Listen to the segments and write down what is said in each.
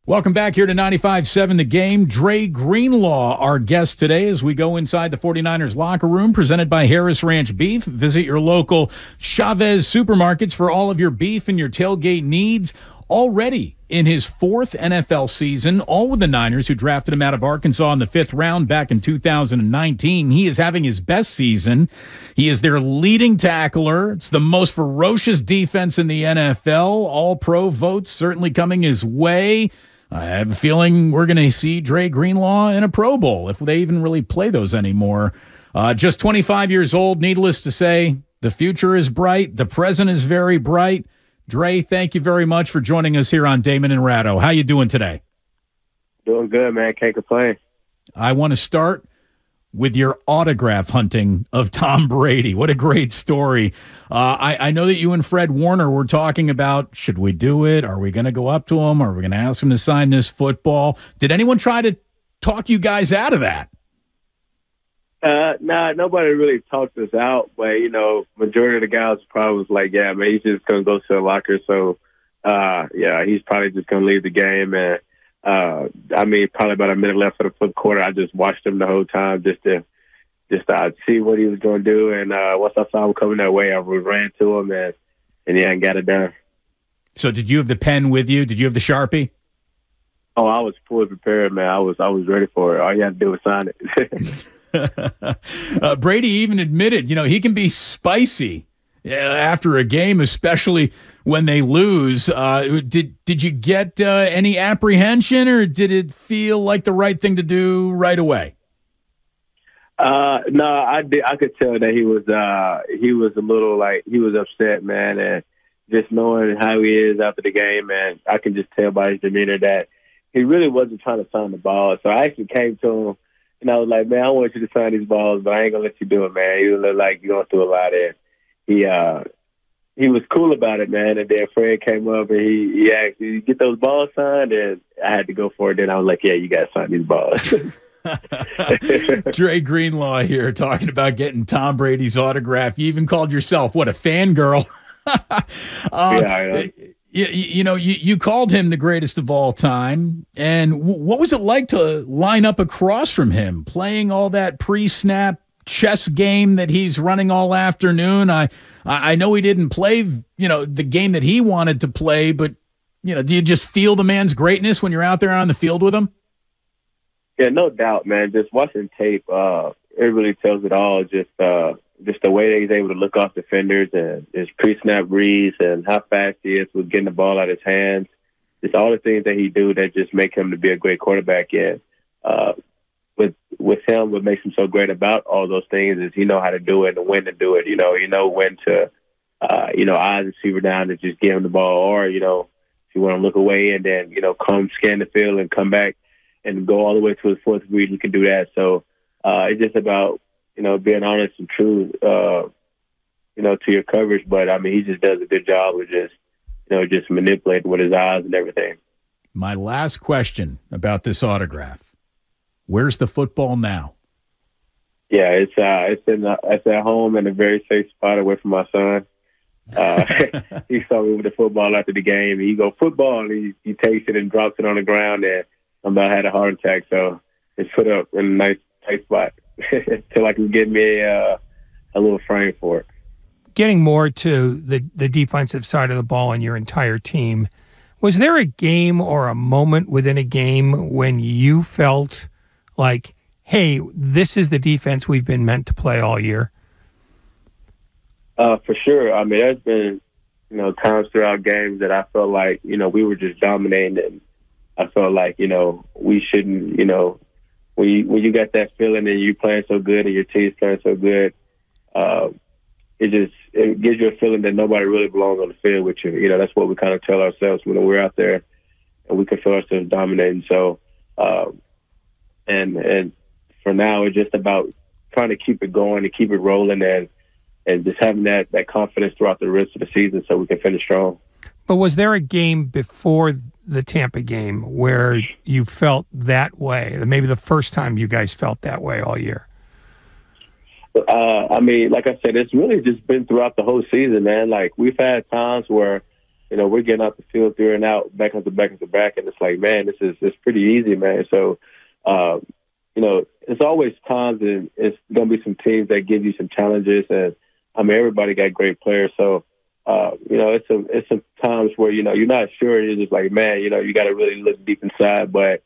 Welcome back here to 95.7 The Game. Dre Greenlaw, our guest today, as we go inside the 49ers locker room, presented by Harris Ranch Beef. Visit your local Chavez supermarkets for all of your beef and your tailgate needs. Already in his fourth NFL season, all with the Niners, who drafted him out of Arkansas in the 5th round back in 2019. He is having his best season. He is their leading tackler. It's the most ferocious defense in the NFL. All-pro votes certainly coming his way. I have a feeling we're going to see Dre Greenlaw in a Pro Bowl, if they even really play those anymore. Just 25 years old, needless to say, the future is bright. The present is very bright. Dre, thank you very much for joining us here on Damon and Ratto. How you doing today? Doing good, man. Can't complain. I want to start with your autograph hunting of Tom Brady. What a great story. I know that you and Fred Warner were talking about, should we do it? Are we going to go up to him? Are we going to ask him to sign this football? Did anyone try to talk you guys out of that? Nah, nobody really talked us out, but, majority of the guys probably was like, yeah, man, he's just going to go to the locker. So, he's probably just going to leave the game. And, probably about a minute left for the fourth quarter. I just watched him the whole time just to see what he was going to do. And once I saw him coming that way, I ran to him and got it done. So did you have the pen with you? Did you have the Sharpie? Oh, I was fully prepared, man. I was ready for it. All you had to do was sign it. Brady even admitted, he can be spicy after a game, especially when they lose. Did you get any apprehension, or did it feel like the right thing to do right away? No, I did. I could tell that he was a little he was upset, man, and just knowing how he is after the game, man, I can just tell by his demeanor that he really wasn't trying to sign the ball. So I actually came to him. And I was like, man, I want you to sign these balls, but I ain't going to let you do it, man. You look like you're going through a lot there. He was cool about it, man. And then Fred came up and he asked, "Did you get those balls signed?" And I had to go for it. Then I was like, yeah, you got to sign these balls. Dre Greenlaw here talking about getting Tom Brady's autograph. You even called yourself, what, a fangirl? Yeah. You called him the greatest of all time. And what was it like to line up across from him, playing all that pre-snap chess game that he's running all afternoon? I know he didn't play, the game that he wanted to play, but, do you just feel the man's greatness when you're out there on the field with him? Yeah, no doubt, man. Just watching tape, it really tells it all. Just the way that he's able to look off defenders and his pre-snap reads and how fast he is with getting the ball out of his hands. Just all the things that he do that just make him to be a great quarterback. And with him, what makes him so great about all those things is he know how to do it and when to do it. He know when to, eyes the receiver down and just give him the ball, or, if you want to look away and then, come scan the field and come back and go all the way to his fourth read, he can do that. So it's just about, being honest and true, to your coverage. But, he just does a good job of just manipulating with his eyes and everything. My last question about this autograph. Where's the football now? Yeah, it's at home in a very safe spot away from my son. He saw me with the football after the game. He go, football, and he takes it and drops it on the ground, and I'm about to have a heart attack. So it's put up in a nice tight spot till I can get me a little frame for it. Getting more to the defensive side of the ball and your entire team, was there a game or a moment within a game when you felt like, hey, this is the defense we've been meant to play all year? For sure. There's been, times throughout games that I felt like, we were just dominating, and I felt like, we shouldn't, when you got that feeling and you playing so good and your team's playing so good, it gives you a feeling that nobody really belongs on the field with you. That's what we kind of tell ourselves when we're out there and we can feel ourselves dominating. So, and for now, it's just about trying to keep it going and keep it rolling and just having that confidence throughout the rest of the season so we can finish strong. But was there a game before the Tampa game where you felt that way? Maybe the first time you guys felt that way all year? Like I said, it's really just been throughout the whole season, man. Like, we've had times where, we're getting out the field, through and out, back into back into back, and it's like, man, it's pretty easy, man. So, it's always times, and it's going to be some teams that give you some challenges, and I mean, everybody got great players, so it's some times where you're not sure. You're just like, man, you got to really look deep inside, but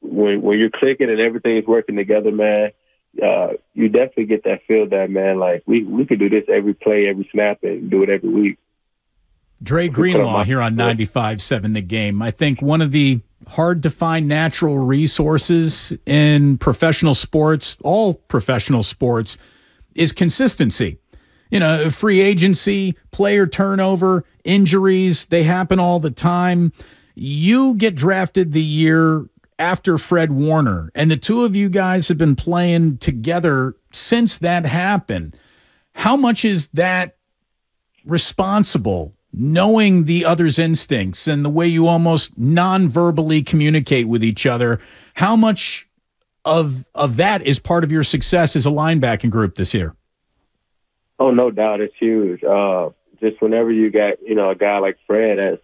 when you're clicking and everything's working together, man, you definitely get that feel that, man, like we could do this every play, every snap, and do it every week. Dre Greenlaw here on 95.7 The Game. I think one of the hard-to-find natural resources in professional sports, all professional sports, is consistency. Free agency, player turnover, injuries, they happen all the time. You get drafted the year after Fred Warner, and the two of you guys have been playing together since that happened. How much is that responsible, knowing the other's instincts and the way you almost non-verbally communicate with each other? How much of that is part of your success as a linebacking group this year? Oh, no doubt. It's huge. Just whenever you got, a guy like Fred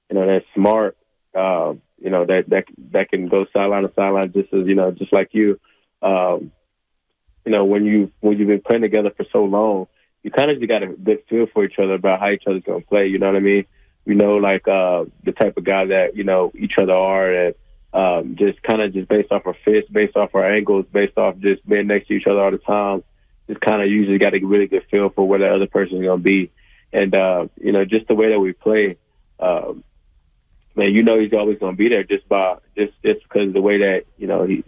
that's smart, that can go sideline to sideline just as, just like you. When you've been playing together for so long, you kind of just got a good feel for each other about how each other's going to play. You know what I mean? The type of guy that, each other are, and just based off our fits, based off our angles, based off just being next to each other all the time. Just kind of usually got a really good feel for where the other person is going to be. And, just the way that we play, man, he's always going to be there just because of the way that,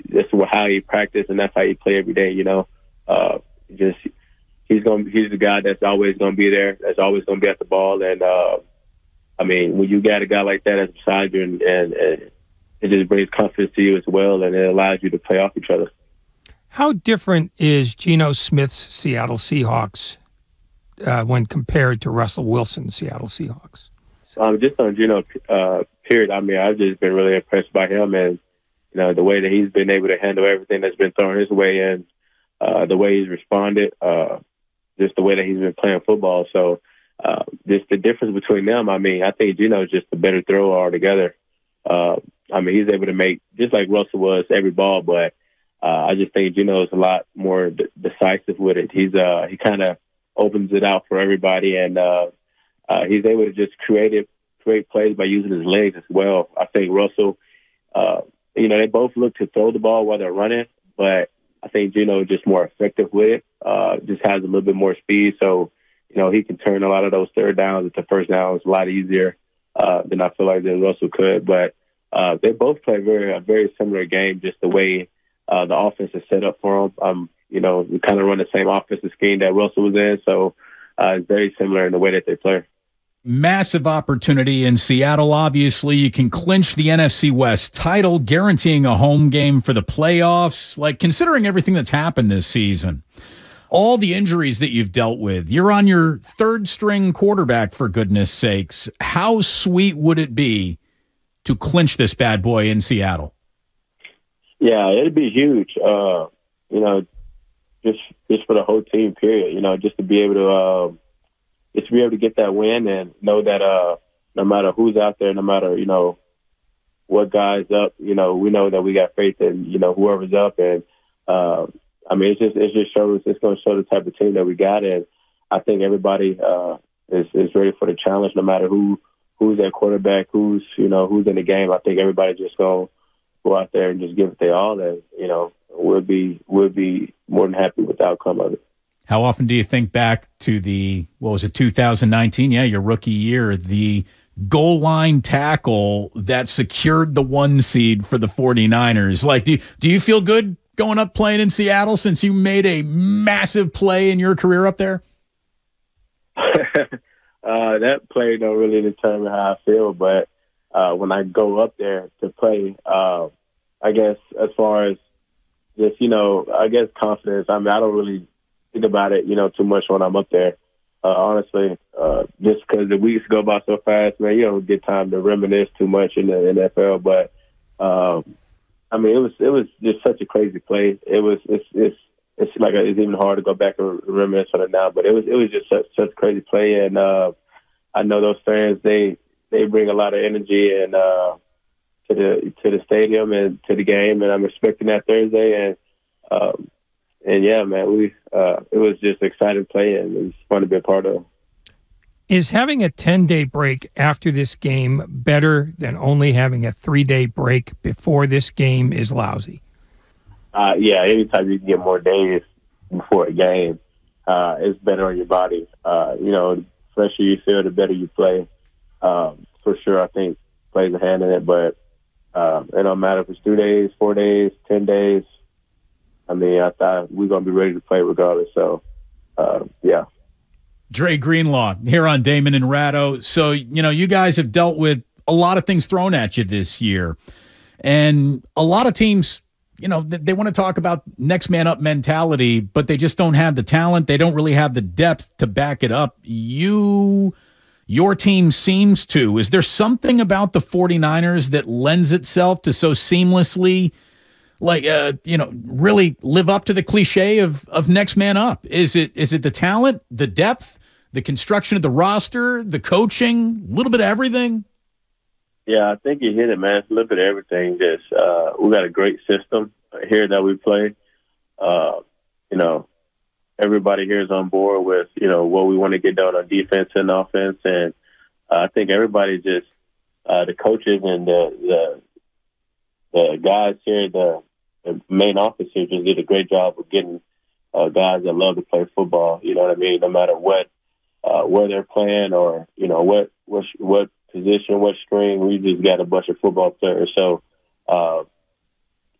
that's how he practiced and that's how he play every day, he's the guy that's always going to be there, that's always going to be at the ball. And, when you got a guy like that that's beside you and it just brings confidence to you as well, and it allows you to play off each other. How different is Geno Smith's Seattle Seahawks when compared to Russell Wilson's Seattle Seahawks? Just on Geno, period. I've just been really impressed by him and, the way that he's been able to handle everything that's been thrown his way and the way he's responded, just the way that he's been playing football. So just the difference between them, I think Geno's just a better thrower altogether. He's able to make, just like Russell was, every ball, but I just think Geno is a lot more decisive with it. He kind of opens it out for everybody, and he's able to just create plays by using his legs as well. I think Russell, they both look to throw the ball while they're running, but I think Geno is just more effective with it, just has a little bit more speed. So, he can turn a lot of those third downs into first downs a lot easier than I feel like that Russell could. But they both play a very similar game, just the way the offense is set up for them. We kind of run the same offensive scheme that Russell was in, so it's very similar in the way that they play. Massive opportunity in Seattle. Obviously, you can clinch the NFC West title, guaranteeing a home game for the playoffs. Like, considering everything that's happened this season, all the injuries that you've dealt with, you're on your third-string quarterback, for goodness sakes. How sweet would it be to clinch this bad boy in Seattle? Yeah, it'd be huge. Just for the whole team, period. Just to be able to get that win and know that no matter who's out there, no matter what guy's up, we know that we got faith in whoever's up, and it just shows. It's going to show the type of team that we got, and I think everybody is ready for the challenge, no matter who's at quarterback, who's in the game. I think everybody just going to go out there and just give it their all, and we'll be more than happy with the outcome of it. How often do you think back to 2019? Yeah, your rookie year, the goal line tackle that secured the 1 seed for the 49ers. Like, do you feel good going up playing in Seattle since you made a massive play in your career up there? That play don't really determine how I feel, but when I go up there to play, I guess as far as just, confidence, I don't really think about it, too much when I'm up there. Honestly, just because the weeks go by so fast, man, you don't get time to reminisce too much in the NFL. But it was just such a crazy play. It's even hard to go back and reminisce on it now. But it was just such a crazy play, and I know those fans, they bring a lot of energy and to the stadium and to the game, and I'm expecting that Thursday. And yeah, man, it was just exciting play, and it was fun to be a part of. Is having a 10-day break after this game better than only having a 3-day break before this game is lousy? Yeah, anytime you can get more days before a game, it's better on your body. The fresher you feel, the better you play. For sure, I think plays a hand in it, but it don't matter if it's 2 days, 4 days, 10 days. I mean, I thought we're going to be ready to play regardless. So, yeah. Dre Greenlaw here on Damon and Ratto. So, you guys have dealt with a lot of things thrown at you this year. And a lot of teams, they want to talk about next man up mentality, but they just don't have the talent. They don't really have the depth to back it up. Your team seems to. Is there something about the 49ers that lends itself to so seamlessly really live up to the cliche of next man up? Is it the talent, the depth, the construction of the roster, the coaching, a little bit of everything? Yeah, I think you hit it, man. It's a little bit of everything. Just we got a great system here that we play. Everybody here is on board with what we want to get done on defense and offense, and I think everybody just the coaches and the guys here, the main office here, just did a great job of getting guys that love to play football. You know what I mean? No matter what where they're playing or what position, what string, we just got a bunch of football players. So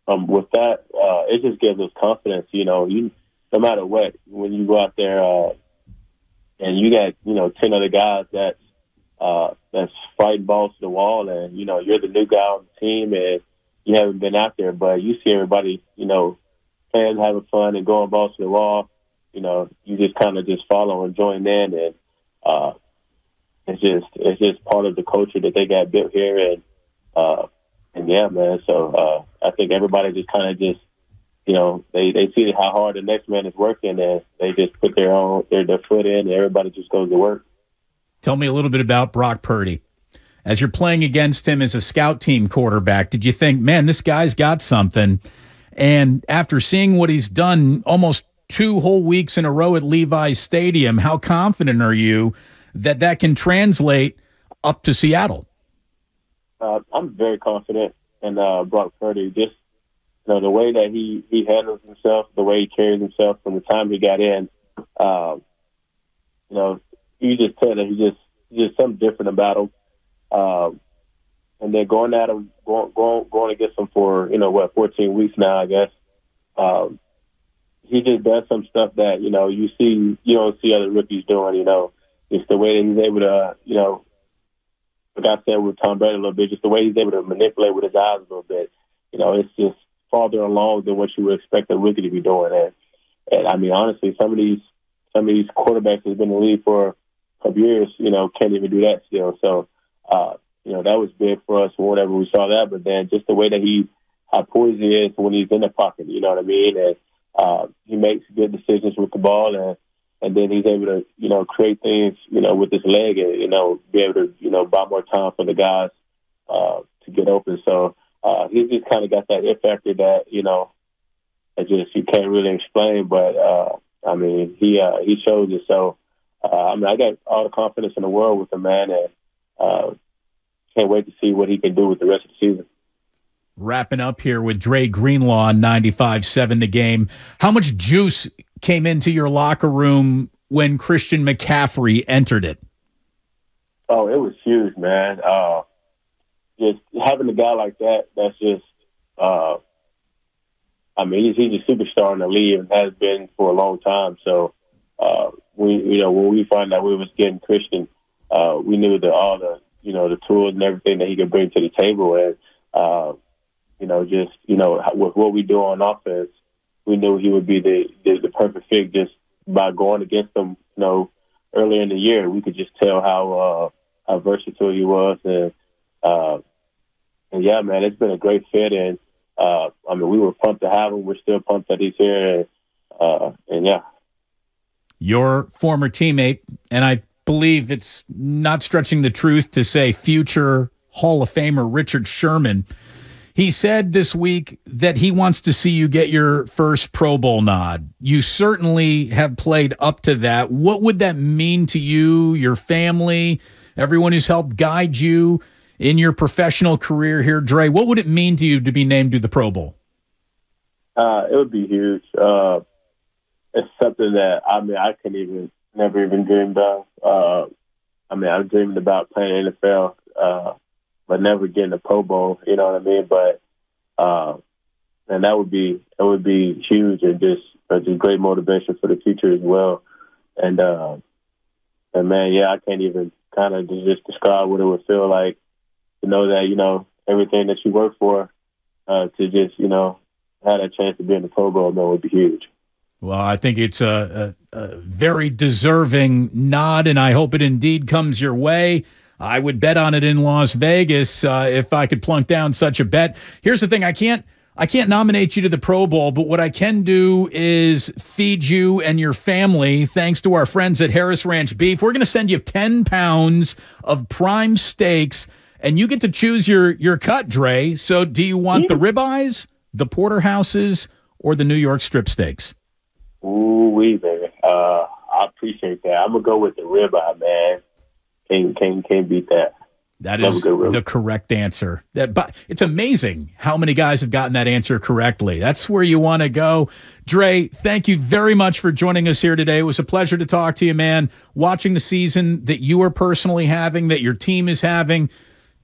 with that, it just gives us confidence. No matter what, when you go out there and you got 10 other guys that's fighting balls to the wall, and you're the new guy on the team and you haven't been out there, but you see everybody fans having fun and going balls to the wall. You just kind of just follow and join in, and it's just part of the culture that they got built here, and yeah, man. So I think everybody just kind of just they see how hard the next man is working, and they just put their foot in, and everybody just goes to work. Tell me a little bit about Brock Purdy. As you're playing against him as a scout team quarterback, did you think, man, this guy's got something? And after seeing what he's done almost 2 whole weeks in a row at Levi's Stadium, how confident are you that can translate up to Seattle? I'm very confident in Brock Purdy. Just the way that he handles himself, the way he carries himself from the time he got in. You just tell that he's just something different about him. And then going at him, going against him for 14 weeks now, I guess. He just does some stuff that you don't see other rookies doing. It's the way that he's able to, like I said with Tom Brady a little bit, just the way he's able to manipulate with his eyes a little bit. It's just farther along than what you would expect a rookie to be doing. And I mean, honestly, some of these quarterbacks that's been in the league for a couple years, can't even do that still. So, that was big for us whenever we saw that. But then just the way that how poised he is when he's in the pocket, you know what I mean? And he makes good decisions with the ball, and then he's able to, create things, with his leg and, be able to, buy more time for the guys to get open. So he's just kind of got that it factor that, you can't really explain. But, I mean, he shows it. So, I got all the confidence in the world with him, man, and can't wait to see what he can do with the rest of the season. Wrapping up here with Dre Greenlaw on 95.7 The Game. How much juice came into your locker room when Christian McCaffrey entered it? Oh, it was huge, man. Just having a guy like that, that's just, he's a superstar in the league and has been for a long time. So, when we found out we was getting Christian, we knew that all the tools and everything that he could bring to the table. And, with what we do on offense, we knew he would be the perfect fit just by going against him, earlier in the year. We could just tell how versatile he was. And yeah, man, it's been a great fit. And, we were pumped to have him. We're still pumped that he's here. And yeah. Your former teammate, and I believe it's not stretching the truth to say future Hall of Famer Richard Sherman. He said this week that he wants to see you get your first Pro Bowl nod. You certainly have played up to that. What would that mean to you, your family, everyone who's helped guide you in your professional career here, Dre? What would it mean to you to be named to the Pro Bowl? It would be huge. It's something that, I never even dreamed of. I've dreamed about playing NFL, but never getting a Pro Bowl, you know what I mean? But, and that would be huge and just great motivation for the future as well. And man, yeah, I can't even kind of just describe what it would feel like to know that, everything that you work for, to just, have a chance to be in the Pro Bowl, man, would be huge. Well, I think it's a very deserving nod, and I hope it indeed comes your way. I would bet on it in Las Vegas if I could plunk down such a bet. Here's the thing. I can't nominate you to the Pro Bowl, but what I can do is feed you and your family, thanks to our friends at Harris Ranch Beef. We're going to send you 10 pounds of prime steaks, and you get to choose your cut, Dre. So do you want the ribeyes, the porterhouses, or the New York strip steaks? Ooh, baby. I appreciate that. I'm going to go with the ribeye, man. Can't beat that. That is the correct answer. But it's amazing how many guys have gotten that answer correctly. That's where you want to go. Dre, thank you very much for joining us here today. It was a pleasure to talk to you, man. Watching the season that you are personally having, that your team is having,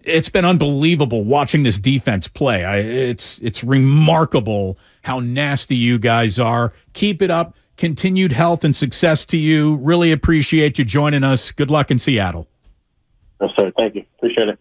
it's been unbelievable watching this defense play. It's remarkable how nasty you guys are. Keep it up. Continued health and success to you. Really appreciate you joining us. Good luck in Seattle. Yes, sir. Thank you. Appreciate it.